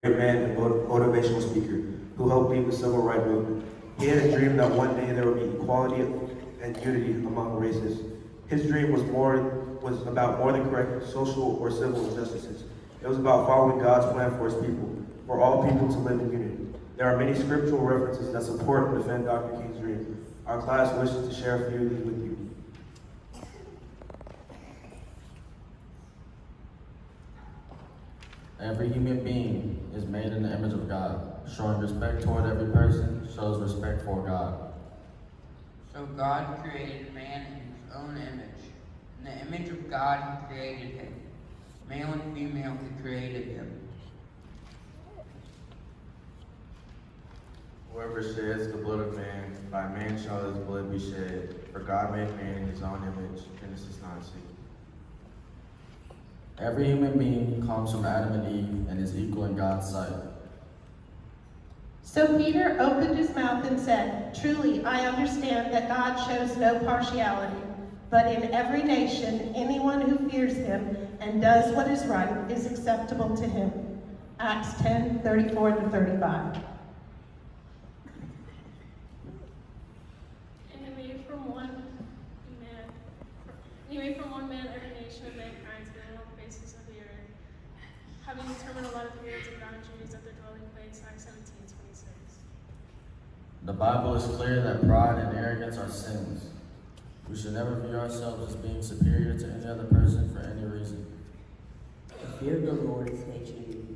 a man and motivational speaker who helped lead the civil rights movement. He had a dream that one day there would be equality and unity among races. His dream was about more than correct social or civil injustices. It was about following God's plan for his people, for all people to live in unity. There are many scriptural references that support and defend Dr. King's dream. Our class wishes to share a few of these with you. Every human being is made in the image of God. Showing respect toward every person shows respect for God. So God created man in his own image. In the image of God he created him. Male and female he created them. Whoever sheds the blood of man, by man shall his blood be shed. For God made man in his own image. Genesis 9:6. Every human being comes from Adam and Eve and is equal in God's sight. So Peter opened his mouth and said, "Truly, I understand that God shows no partiality, but in every nation, anyone who fears him and does what is right is acceptable to him." Acts 10:34-35. And he made from one man every nation of mankind to live on the basis of the earth, having determined allotted periods and boundaries of their dwelling place. Acts 17:26. The Bible is clear that pride and arrogance are sins. We should never view ourselves as being superior to any other person for any reason. The fear of the Lord is hatred to evil.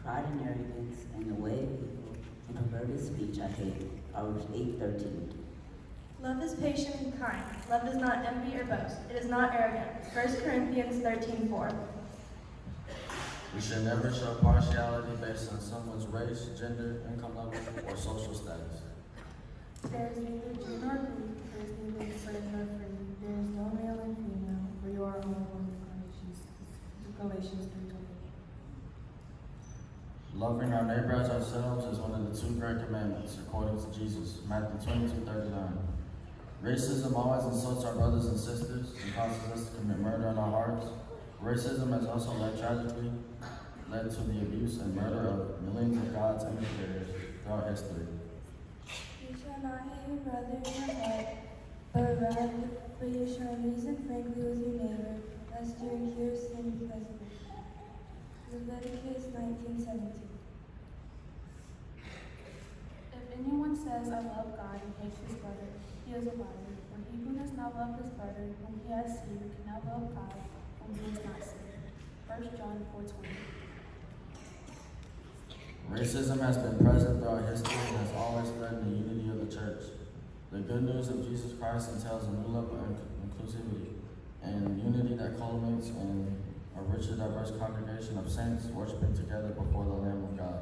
Pride and arrogance and the way of evil and perverted speech I hate. Proverbs 8:13. Love is patient and kind. Love does not envy or boast. It is not arrogant. 1 Corinthians 13:4. We should never show partiality based on someone's race, gender, income level, or social status. There is neither Jew nor Greek, there is neither slave nor free, there is no male and female, for you are all one in Galatians 3:20. Loving our neighbor as ourselves is one of the two great commandments, according to Jesus, Matthew 22:39. Racism always insults our brothers and sisters and causes us to commit murder in our hearts. Racism has also tragically led to the abuse and murder of millions of God's image bearers throughout history. You shall not hate your brother in your heart, but you shall reason frankly with your neighbor, lest you incur sin because of it. Leviticus 19:17. If anyone says, "I love God," and hates his brother, he is a liar. For he who does not love his brother, whom he has seen, cannot love God, whom he has not seen. 1 John 4:20. Racism has been present throughout history and has always threatened the unity of the church. The good news of Jesus Christ entails a new level of inclusivity and unity that culminates in a richly diverse congregation of saints worshiping together before the Lamb of God.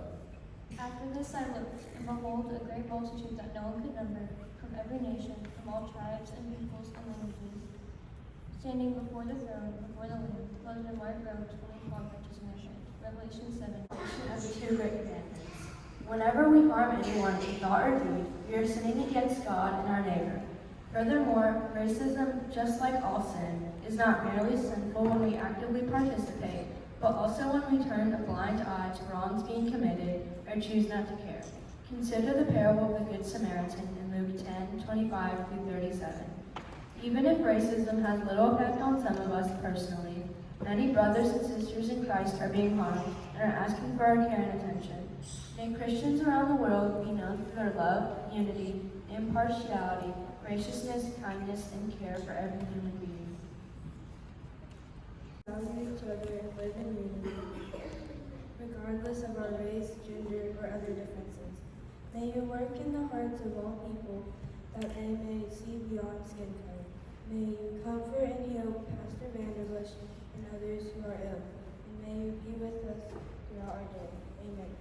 After this I looked, and behold, a great multitude that no one could number, from every nation, from all tribes and peoples and languages, standing before the throne, before the Lamb, clothed in white robes, holding palm branches in their hand. Revelation 7. Of the two great commandments. Whenever we harm anyone in thought or deed, we are sinning against God and our neighbor. Furthermore, racism, just like all sin, is not merely sinful when we actively participate, but also when we turn a blind eye to wrongs being committed or choose not to care. Consider the parable of the Good Samaritan in Luke 10:25-37. Even if racism has little effect on some of us personally, many brothers and sisters in Christ are being harmed and are asking for our care and attention. May Christians around the world be known for their love, unity, impartiality, graciousness, kindness, and care for every human being. Value each other and live in unity, regardless of our race, gender, or other differences. May you work in the hearts of all people that they may see beyond skin color. May you comfort and heal Pastor Vanderbush and others who are ill, and may you be with us throughout our day. Amen.